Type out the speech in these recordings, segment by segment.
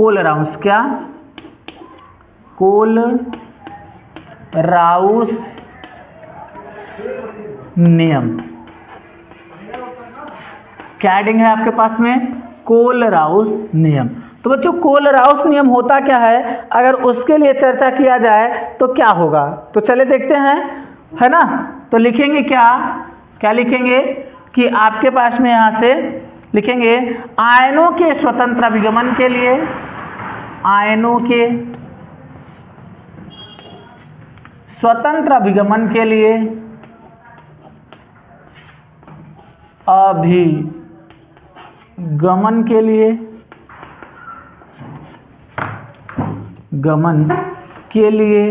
Kohlrausch, क्या Kohlrausch नियम, क्या हेडिंग है आपके पास में, कोलराउस नियम। तो बच्चों कोलराउस नियम होता क्या है, अगर उसके लिए चर्चा किया जाए तो क्या होगा, तो चले देखते हैं, है ना। तो लिखेंगे क्या, क्या लिखेंगे कि आपके पास में यहां से लिखेंगे आयनों के स्वतंत्र अभिगमन के लिए, आयनों के स्वतंत्र अभिगमन के लिए अभिगमन के लिए, गमन के लिए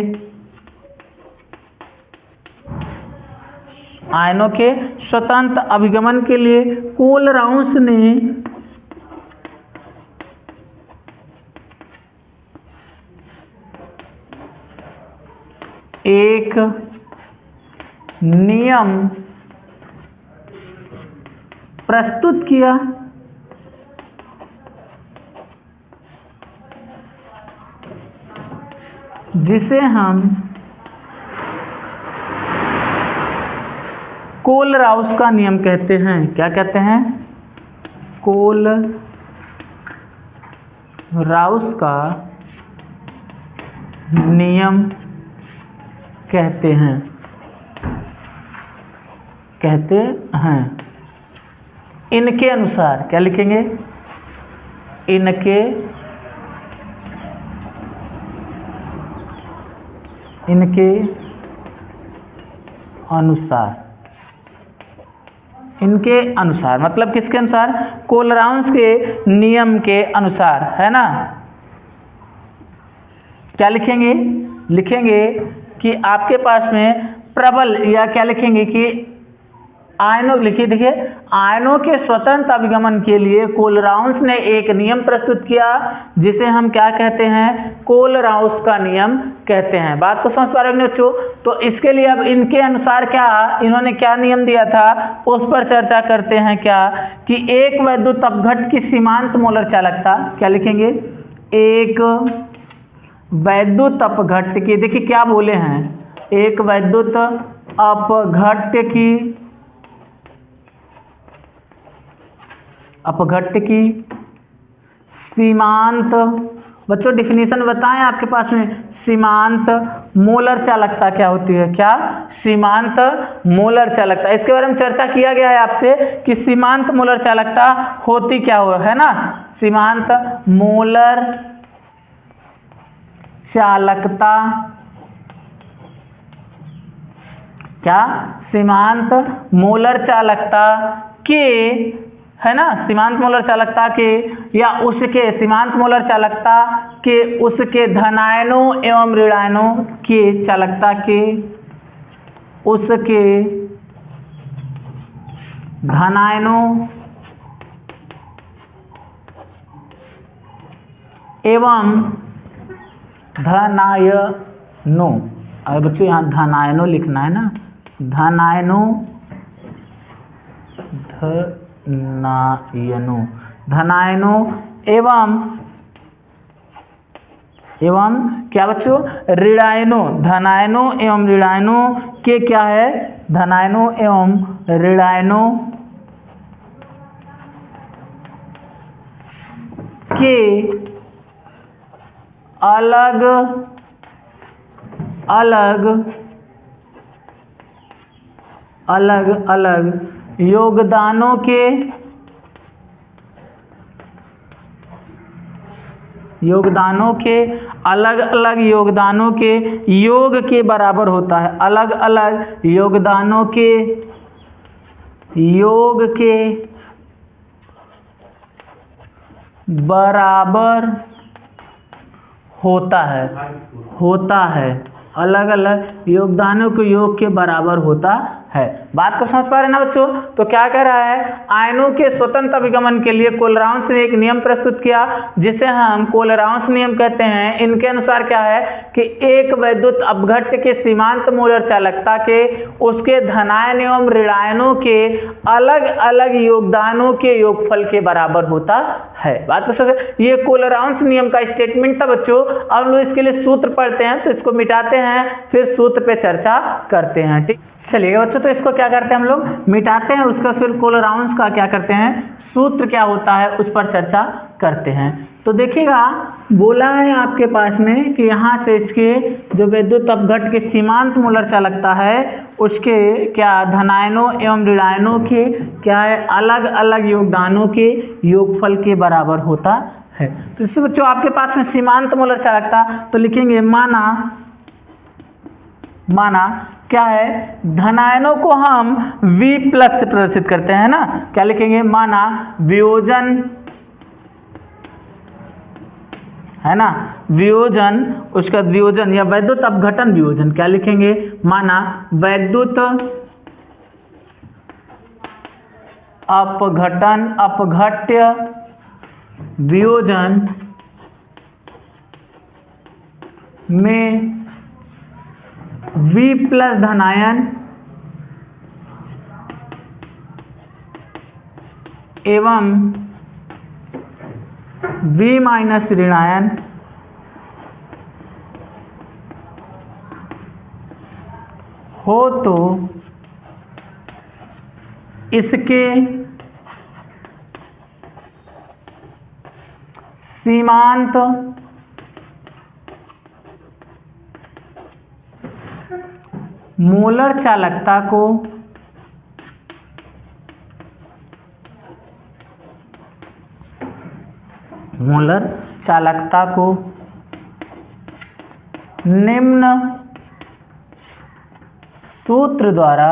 आयनों के स्वतंत्र अभिगमन के लिए कोलराउस ने एक नियम प्रस्तुत किया, जिसे हम कोलराउस का नियम कहते हैं। क्या कहते हैं, कोलराउस का नियम कहते हैं, कहते हैं। इनके अनुसार क्या लिखेंगे, इनके अनुसार, इनके अनुसार मतलब किसके अनुसार, कोलराउस के नियम के अनुसार, है ना। क्या लिखेंगे, लिखेंगे कि आपके पास में प्रबल, या क्या लिखेंगे कि आयनों, लिखिए देखिए, आयनों के स्वतंत्र अभिगमन के लिए कोलराउस ने एक नियम प्रस्तुत किया, जिसे हम क्या कहते हैं, कोलराउस का नियम कहते हैं। बात को समझ पा रहे हो बच्चों। तो इसके लिए अब इनके अनुसार क्या, इन्होंने क्या नियम दिया था उस पर चर्चा करते हैं। क्या कि एक वैद्युत अपघट्ट की सीमांत मोलर चालकता, क्या लिखेंगे, एक वैद्युत अपघट्ट की, देखिए क्या बोले हैं, एक वैद्युत अपघट्ट की सीमांत, बच्चों डिफिनीशन बताएं आपके पास में, सीमांत मोलर चालकता क्या होती है, क्या सीमांत मोलर चालकता, इसके बारे में चर्चा किया गया है आपसे कि सीमांत मोलर चालकता होती क्या हो, है ना। सीमांत मोलर चालकता, क्या सीमांत मोलर चालकता के, है ना, सीमांत मोलर चालकता के या उसके, सीमांत मोलर चालकता के उसके धनायनों एवं ऋणायनों की चालकता के, उसके धनायनों एवं धनायनों, अरे बच्चों यहाँ धनायनों लिखना है ना, धनायनों, धनायनों एवं क्या बच्चों, ऋणायनों, धनायनों एवं ऋणायनों के क्या है, धनायनों एवं ऋणायनों के अलग अलग योगदानों के अलग अलग योगदानों के योग के बराबर होता है, अलग अलग योगदानों के योग के बराबर होता है, अलग अलग योगदानों के योग के बराबर होता है। बात को समझ पा रहे हैं ना बच्चों। तो क्या कह रहा है, आयनों के स्वतंत्र अभिगमन के लिए कोलराउंस ने एक नियम प्रस्तुत किया जिसे हम कोलराउंस नियम कहते हैं। इनके अनुसार क्या है कि एक वैद्युत अपघट्य के सीमांत मोलर चालकता के उसके धनायन एवं ऋणायनों के अलग अलग योगदानों के योगफल के बराबर होता है। बात को समझ, ये कोलराउंस नियम का स्टेटमेंट था बच्चों। अब लोग इसके लिए सूत्र पढ़ते हैं, तो इसको मिटाते हैं, फिर सूत्र पे चर्चा करते हैं। ठीक, चलिए बच्चों, तो इसको क्या करते हैं हम लोग, मिटाते हैं, उसका फिर कोलराउंस का क्या करते हैं, सूत्र क्या होता है उस पर चर्चा करते हैं। तो देखिएगा, बोला है आपके पास में कि यहाँ से इसके जो विद्युत अपघट्य के सीमांत मोलर चालकता है उसके क्या धनायनों एवं ऋणायनों के क्या है अलग अलग योगदानों के योगफल के बराबर होता है। तो इससे बच्चों आपके पास में सीमांत मोलर चालकता, तो लिखेंगे माना क्या है, धनायनों को हम V+ से प्रदर्शित करते हैं ना, क्या लिखेंगे, माना वियोजन है ना, वियोजन, उसका वियोजन या वैद्युत अपघटन वियोजन, क्या लिखेंगे, माना वैद्युत अपघटन अपघट्य वियोजन में V+ धनायन एवं V- ऋणायन हो तो इसके सीमांत मोलर चालकता को निम्न सूत्र द्वारा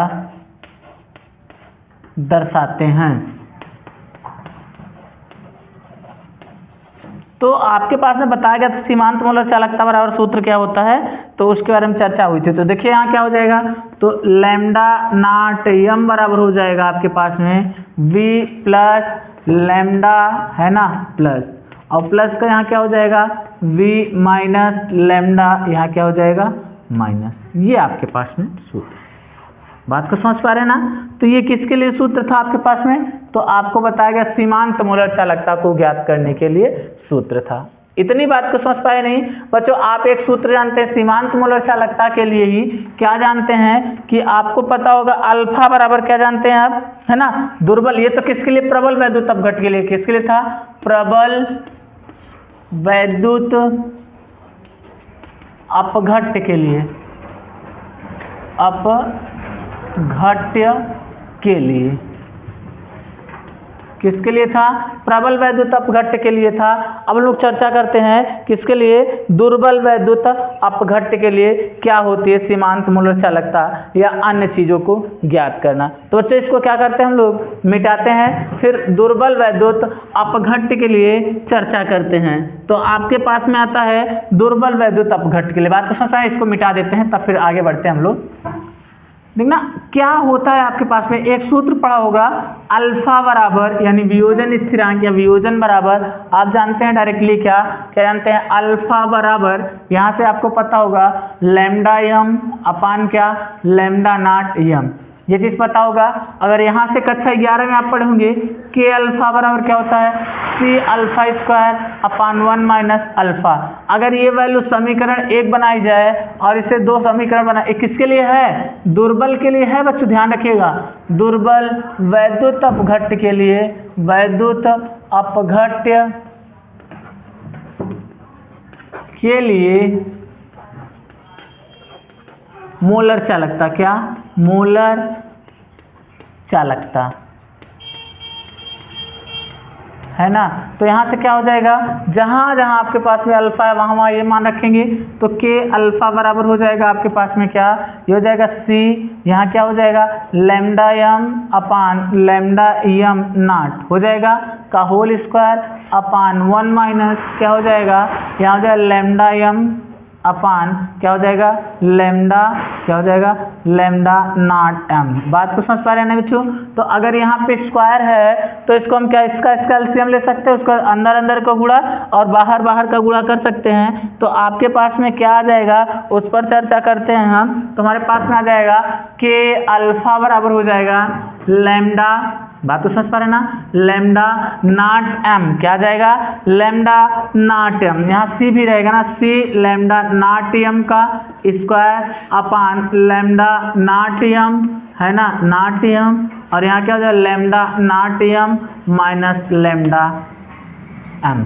दर्शाते हैं। तो आपके पास में बताया गया था सीमांत मोलर चालकता बराबर सूत्र क्या होता है, तो उसके बारे में चर्चा हुई थी। तो देखिए यहाँ क्या हो जाएगा, तो लैम्डा नॉट m बराबर हो जाएगा आपके पास में V+ लैम्डा है ना प्लस, और प्लस का यहाँ क्या हो जाएगा V- लैम्डा, यहाँ क्या हो जाएगा माइनस। ये आपके पास में सूत्र, बात को समझ पा रहे हैं ना। तो ये किसके लिए सूत्र था आपके पास में, तो आपको बताया गया सीमांत मोलर चालकता को ज्ञात करने के लिए सूत्र था। इतनी बात को समझ पाए नहीं बच्चों। आप एक सूत्र जानते हैं सीमांत मोलर चालकता के लिए ही, क्या जानते हैं कि आपको पता होगा अल्फा बराबर क्या जानते हैं आप, है ना, दुर्बल। ये तो किसके लिए, प्रबल वैद्युत अपघट्य के लिए, किसके लिए था, प्रबल वैद्युत अपघट्य के लिए, अपघट्य के लिए, किसके लिए था, प्रबल वैद्युत अपघट्य के लिए था। अब लोग चर्चा करते हैं किसके लिए, दुर्बल वैद्युत अपघट्य के लिए क्या होती है सीमांत मोलर चालकता या अन्य चीज़ों को ज्ञात करना। तो बच्चों इसको क्या करते हैं हम लोग, मिटाते हैं, फिर दुर्बल वैद्युत अपघट्य के लिए चर्चा करते हैं। तो आपके पास में आता है दुर्बल वैद्युत अपघट्य के लिए, बात को समझ पाए, इसको मिटा देते हैं तब फिर आगे बढ़ते हैं हम लोग। देखना क्या होता है आपके पास में, एक सूत्र पढ़ा होगा अल्फा बराबर यानी वियोजन स्थिरांक या वियोजन बराबर, आप जानते हैं डायरेक्टली क्या जानते हैं, अल्फा बराबर यहाँ से आपको पता होगा लैम्डा m अपान क्या लैम्डा नॉट m, ये चीज़ पता होगा। अगर यहाँ से कक्षा 11 में आप पढ़े होंगे के अल्फा बराबर क्या होता है, C² अपान 1 - अल्फा। अगर ये वैल्यू समीकरण 1 बनाई जाए और इसे 2 समीकरण बनाए, किसके लिए है, दुर्बल के लिए है बच्चों, ध्यान रखिएगा, दुर्बल वैद्युत अपघट्य के लिए, वैद्युत अपघट्य के लिए मोलर चालकता, क्या मोलर चालकता है ना। तो यहाँ से क्या हो जाएगा, जहाँ जहाँ आपके पास में अल्फा है वहाँ वहाँ ये मान रखेंगे, तो के अल्फा बराबर हो जाएगा आपके पास में क्या, ये हो जाएगा C, यहाँ क्या हो जाएगा lambda m upon lambda m not हो जाएगा का होल स्क्वायर अपान 1 - क्या हो जाएगा, यहाँ हो जाएगा लैम्डा m अपान क्या हो जाएगा लैम्डा, क्या हो जाएगा लैम्डा नॉट m। बात को समझ पा रहे हैं ना बच्चों? तो अगर यहाँ पे स्क्वायर है तो इसको हम क्या इसका एलसीएम ले सकते हैं, उसका अंदर अंदर का गुणा और बाहर बाहर का गुणा कर सकते हैं। तो आपके पास में क्या आ जाएगा उस पर चर्चा करते हैं हम। तो हमारे पास में आ जाएगा कि अल्फा बराबर हो जाएगा लैम्डा, बात तो समझ पा रहे हैं ना, लैम्डा नॉट m, क्या जाएगा लैम्डा नॉट m, यहाँ c भी रहेगा ना, c लैम्डा नॉट m का square upon lambda naught m है ना, नॉट m, और यहाँ क्या हो जाएगा lambda naught m minus lambda m।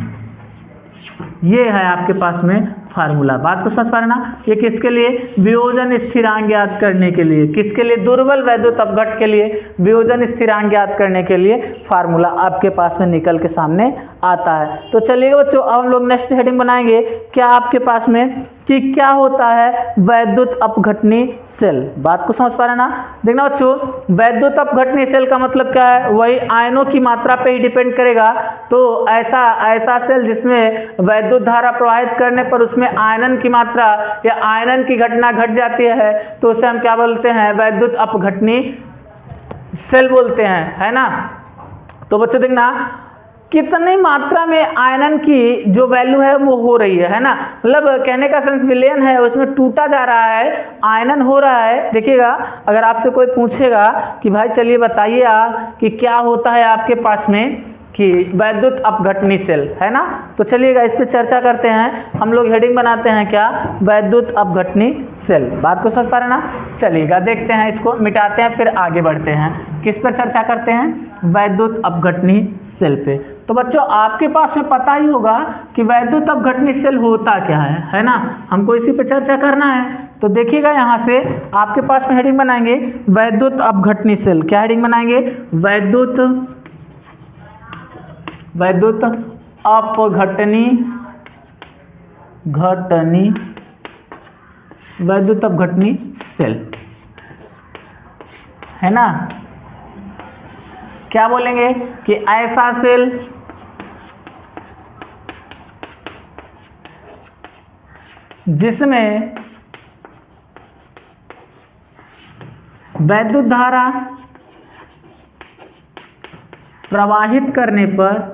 ये है आपके पास में फार्मूला। बात को समझ पा रहे ना? ये किसके लिए? वियोजन स्थिरांक ज्ञात करने के लिए। किसके लिए? दुर्बल वैद्युत अपघट के लिए वियोजन स्थिरांक ज्ञात करने के लिए फार्मूला आपके पास में निकल के सामने आता है। तो चलिए बच्चों अब हम लोग नेक्स्ट हेडिंग बनाएंगे क्या आपके पास में कि क्या होता है वैद्युत अपघटनी सेल। बात को समझ पा रहे ना? देखना बच्चों वैद्युत अपघटनी सेल का मतलब क्या है, वही आयनों की मात्रा पे ही डिपेंड करेगा। तो ऐसा सेल जिसमें वैद्युत धारा प्रवाहित करने पर उसमें आयनन की मात्रा या आयनन की घटना घट जाती है तो उसे हम क्या बोलते हैं वैद्युत अपघटनी सेल बोलते हैं, है ना। तो बच्चों देखना कितनी मात्रा में आयनन की जो वैल्यू है वो हो रही है ना, मतलब कहने का सेंस विलयन है उसमें टूटा जा रहा है, आयनन हो रहा है। देखिएगा अगर आपसे कोई पूछेगा कि भाई चलिए बताइए आप कि क्या होता है आपके पास में कि वैद्युत अपघटनी सेल, है ना। तो चलिएगा इस पे चर्चा करते हैं। हम लोग हेडिंग बनाते हैं क्या वैद्युत अपघटनी सेल। बात को समझ पा रहे ना? चलिएगा देखते हैं, इसको मिटाते हैं फिर आगे बढ़ते हैं। किस पर चर्चा करते हैं? वैद्युत अपघटनी सेल पे। तो बच्चों आपके पास में पता ही होगा कि वैद्युत अपघटनी सेल होता क्या है ना, हमको इसी पे चर्चा करना है। तो देखिएगा यहाँ से आपके पास में हेडिंग बनाएंगे वैद्युत अपघटनी सेल। क्या हेडिंग बनाएंगे? वैद्युत अपघटनी वैद्युत अपघटनी सेल, है ना। क्या बोलेंगे कि ऐसा सेल जिसमें वैद्युत धारा प्रवाहित करने पर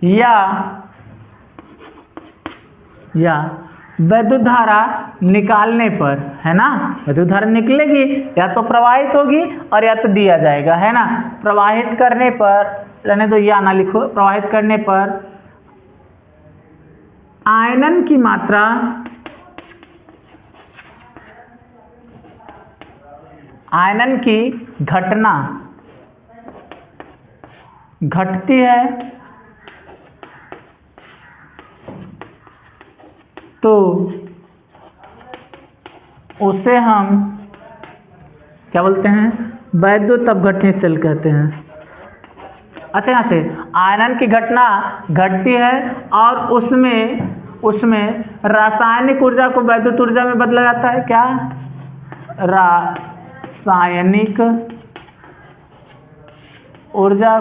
या वैद्युत धारा निकालने पर, है ना, वैद्युत धारा निकलेगी या तो प्रवाहित होगी और या तो दिया जाएगा, है ना। प्रवाहित करने पर, रहने दो या ना लिखो, प्रवाहित करने पर आयनन की मात्रा आयनन की घटना घटती है तो उसे हम क्या बोलते हैं? वैद्युत अपघटनी सेल कहते हैं। अच्छा यहाँ से आयनन की घटना घटती है और उसमें रासायनिक ऊर्जा को वैद्युत ऊर्जा में बदला जाता है। क्या? रासायनिक ऊर्जा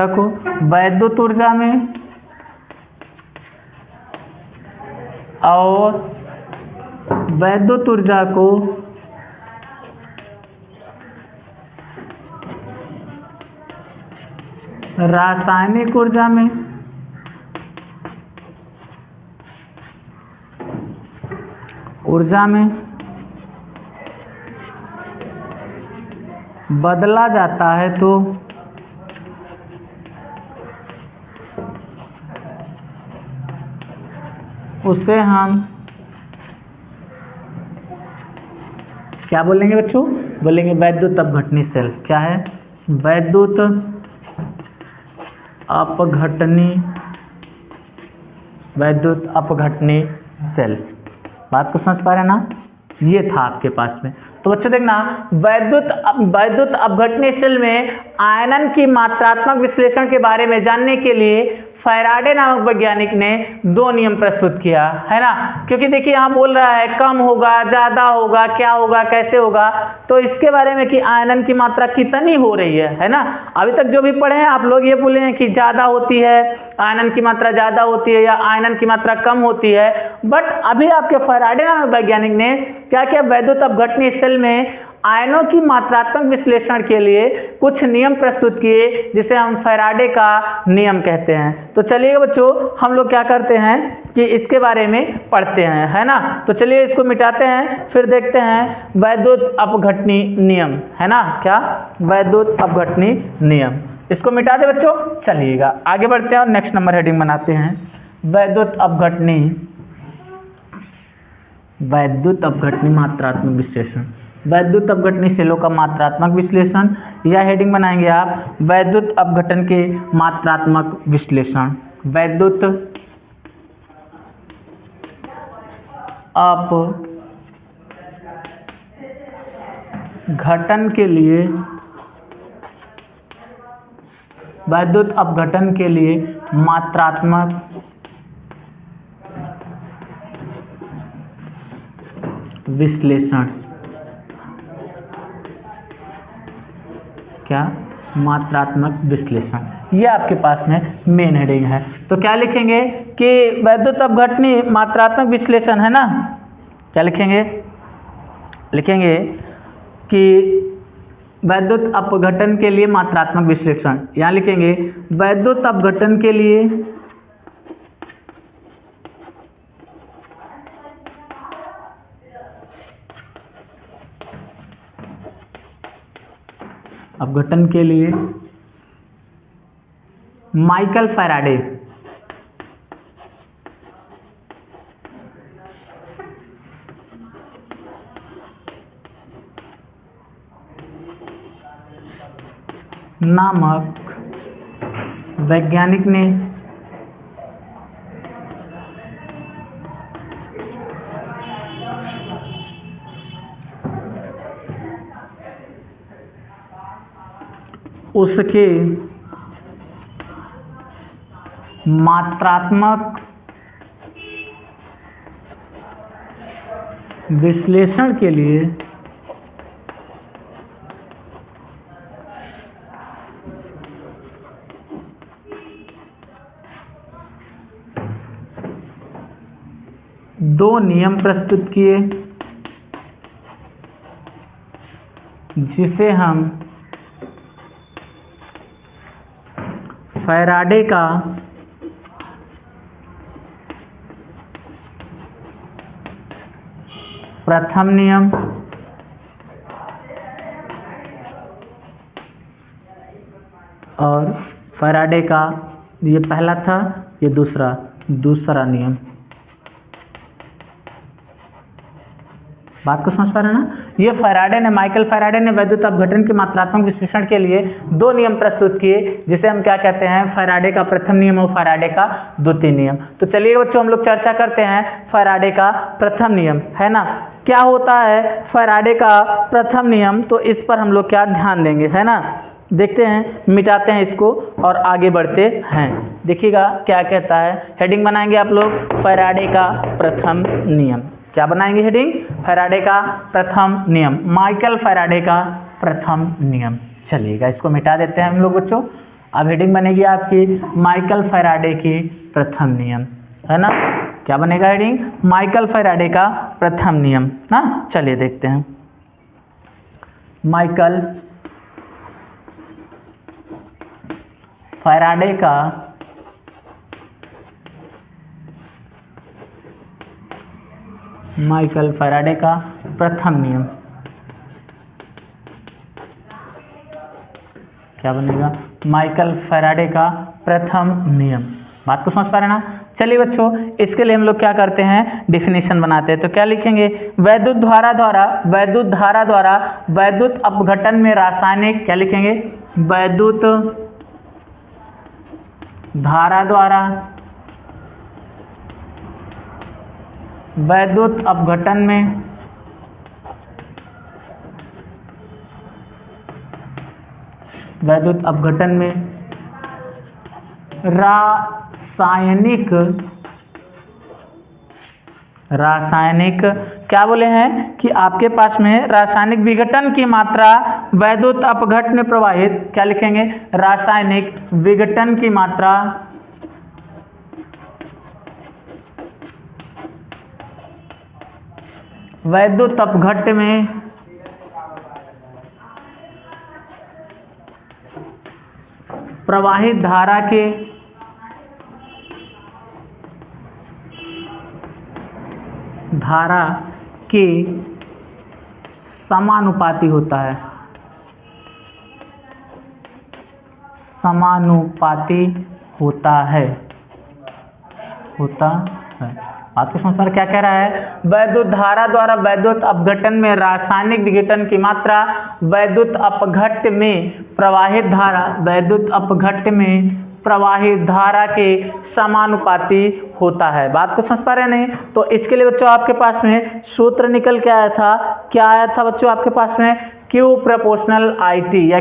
को वैद्युत ऊर्जा में और वैद्युत ऊर्जा को रासायनिक ऊर्जा में बदला जाता है तो उसे हम क्या बोलेंगे बच्चों? बोलेंगे वैद्युत अपघटनी सेल। क्या है? वैद्युत अपघटनी सेल। बात को समझ पा रहे हैं ना? ये था आपके पास में। तो बच्चों देखना वैद्युत अपघटनी सेल में आयनन की मात्रात्मक विश्लेषण के बारे में जानने के लिए फैराडे नामक वैज्ञानिक ने 2 नियम प्रस्तुत किया, है ना। क्योंकि देखिए यहाँ बोल रहा है कम होगा, ज़्यादा होगा, क्या होगा, कैसे होगा, तो इसके बारे में कि आयनन की मात्रा कितनी हो रही है ना। अभी तक जो भी पढ़े हैं आप लोग ये बोले हैं कि ज़्यादा होती है, आयनन की मात्रा ज़्यादा होती है या आयनन की मात्रा कम होती है। बट अभी आपके फैराडे नामक वैज्ञानिक ने क्या किया, वैद्युत अपघटनी सेल में आयनों की मात्रात्मक विश्लेषण के लिए कुछ नियम प्रस्तुत किए, जिसे हम फैराडे का नियम कहते हैं। तो चलिए बच्चों, हम लोग क्या करते हैं कि इसके बारे में पढ़ते हैं, है ना। तो चलिए इसको मिटाते हैं, फिर देखते हैं वैद्युत अपघटनी नियम, है ना। क्या, वैद्युत अपघटनी नियम, इसको मिटा दे बच्चों। चलिएगा आगे बढ़ते हैं और नेक्स्ट नंबर हेडिंग बनाते हैं वैद्युत अपघटनी मात्रात्मक विश्लेषण। वैद्युत अपघटनी सेलों का मात्रात्मक विश्लेषण, या हेडिंग बनाएंगे आप वैद्युत अपघटन के मात्रात्मक विश्लेषण। वैद्युत अपघटन के लिए, वैद्युत अपघटन के लिए मात्रात्मक विश्लेषण। क्या, मात्रात्मक विश्लेषण, ये आपके पास में मेन हेडिंग है। तो क्या लिखेंगे कि वैद्युत अपघटनी मात्रात्मक विश्लेषण, है ना। क्या लिखेंगे, लिखेंगे कि वैद्युत अपघटन के लिए मात्रात्मक विश्लेषण। यहाँ लिखेंगे वैद्युत अपघटन के लिए माइकल फैराडे नामक वैज्ञानिक ने उसके मात्रात्मक विश्लेषण के लिए दो नियम प्रस्तुत किए, जिसे हम फैराडे का प्रथम नियम और फैराडे का, ये पहला था, ये दूसरा नियम। बात को समझ पा रहे हैं ना। ये माइकल फैराडे ने वैद्युत अपघटन के मात्रात्मक विश्लेषण के लिए 2 नियम प्रस्तुत किए, जिसे हम क्या कहते हैं, फैराडे का प्रथम नियम और फैराडे का द्वितीय नियम। तो चलिए बच्चों हम लोग चर्चा करते हैं फैराडे का प्रथम नियम, है ना। क्या होता है फैराडे का प्रथम नियम, तो इस पर हम लोग क्या ध्यान देंगे, है ना। देखते हैं, मिटाते हैं इसको और आगे बढ़ते हैं। देखिएगा क्या कहता है, हेडिंग बनाएंगे आप लोग फैराडे का प्रथम नियम। क्या बनाएंगे हेडिंग, फैराडे का प्रथम नियम, माइकल फैराडे का प्रथम नियम। चलिएगा इसको मिटा देते हैं हम लोग बच्चों। अब हेडिंग बनेगी आपकी माइकल फैराडे की प्रथम नियम, है ना। क्या बनेगा हेडिंग, माइकल फैराडे का प्रथम नियम ना। चलिए देखते हैं, माइकल फैराडे का प्रथम नियम। क्या बनेगा, माइकल फैराडे का प्रथम नियम। बात को समझ पा रहे हैं ना। चलिए बच्चों, इसके लिए हम लोग क्या करते हैं, डिफिनीशन बनाते हैं। तो क्या लिखेंगे, वैद्युत धारा द्वारा वैद्युत अपघटन में रासायनिक, क्या लिखेंगे, वैद्युत धारा द्वारा वैद्युत अपघटन में रासायनिक रासायनिक क्या बोले हैं कि आपके पास में रासायनिक विघटन की मात्रा वैद्युत अपघट्ट में प्रवाहित, क्या लिखेंगे, रासायनिक विघटन की मात्रा वैद्युत अपघट्ट में प्रवाहित धारा के समानुपाती होता है, बात को समझ पर क्या कह रहा है, वैद्युत धारा द्वारा वैद्युत अपघटन में रासायनिक विघटन की मात्रा वैद्युत अपघट्ट में प्रवाहित धारा के समानुपाती होता है। बात को समझ पा रहे हैं नहीं? तो इसके लिए बच्चों आपके पास में सूत्र निकल के आया था, क्या आया था बच्चों आपके पास में, Q प्रोपोर्शनल IT या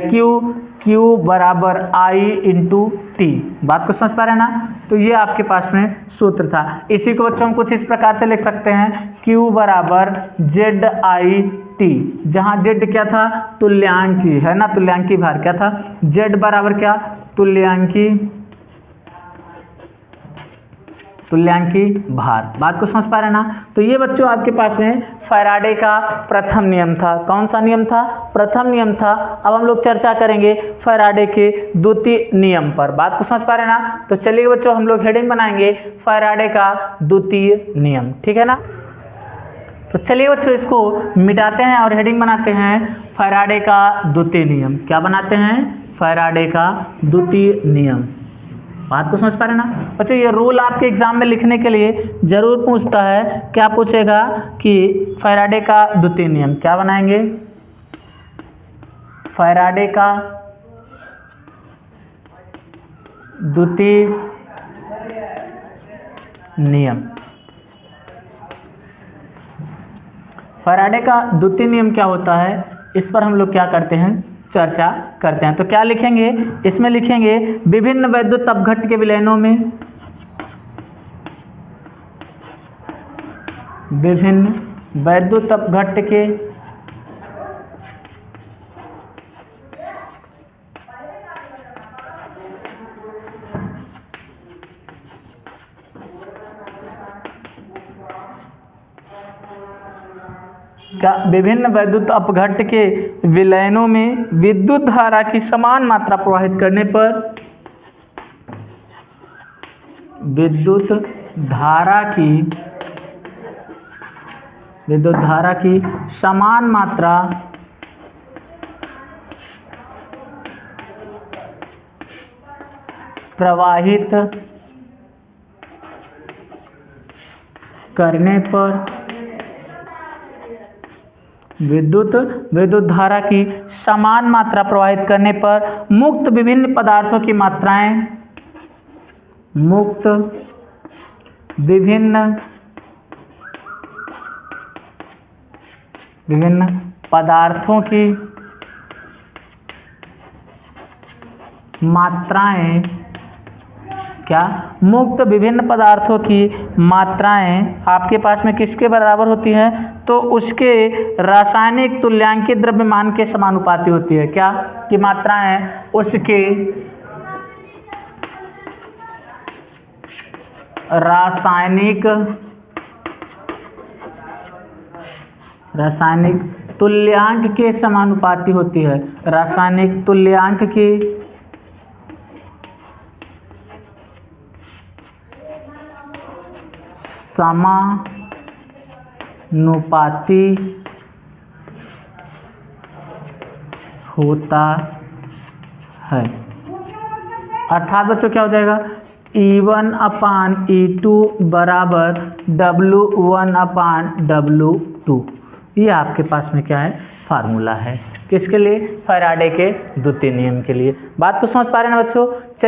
Q बराबर I इंटू T। बात को समझ पा रहे हैं ना? तो ये आपके पास में सूत्र था। इसी को बच्चों हम कुछ इस प्रकार से लिख सकते हैं, Q बराबर ZIT, जहाँ Z क्या था, तुल्यांकी है ना, तुल्यांकी भार क्या था, Z बराबर क्या, तुल्यांकी भार। बात को समझ पा रहे हैं ना? तो ये बच्चों आपके पास में फैराडे का प्रथम नियम था। कौन सा नियम था, प्रथम नियम था। अब हम लोग चर्चा करेंगे फैराडे के द्वितीय नियम पर। बात को समझ पा रहे हैं ना? तो चलिए बच्चों हम लोग हेडिंग बनाएंगे फैराडे का द्वितीय नियम, ठीक है ना। तो चलिए बच्चों इसको मिटाते हैं और हेडिंग बनाते हैं फैराडे का द्वितीय नियम। क्या बनाते हैं, फैराडे का द्वितीय नियम। बात को समझ पा रहे हैं ना बच्चों? ये रूल आपके एग्जाम में लिखने के लिए जरूर पूछता है, क्या पूछेगा कि फैराडे का द्वितीय नियम। क्या बनाएंगे, फैराडे का द्वितीय नियम। फैराडे का द्वितीय नियम क्या होता है, इस पर हम लोग क्या करते हैं, चर्चा करते हैं। तो क्या लिखेंगे, इसमें लिखेंगे विभिन्न वैद्युत अपघट्ट के विलयनों में, विभिन्न वैद्युत अपघट्ट के विभिन्न वैद्युत अपघट्ट के विलयनों में विद्युत धारा की समान मात्रा प्रवाहित करने पर विद्युत धारा की समान मात्रा प्रवाहित करने पर विद्युत धारा की समान मात्रा प्रवाहित करने पर मुक्त विभिन्न पदार्थों की मात्राएं, मुक्त विभिन्न पदार्थों की मात्राएं, क्या, मुक्त विभिन्न पदार्थों की मात्राएं आपके पास में किसके बराबर होती है, तो उसके रासायनिक तुल्यांकित द्रव्यमान के समानुपाती होती है। क्या की मात्राएं उसके रासायनिक तुल्यांक के समानुपाती होती है, रासायनिक तुल्यांक की समानुपाती होता है। अर्थात बच्चों क्या हो जाएगा, E1/E2 बराबर W1/W2। ये आपके पास में क्या है, फार्मूला है, किसके लिए, फैराडे के द्वितीय नियम के लिए। बात को समझ पा रहे हैं ना बच्चों? चलिए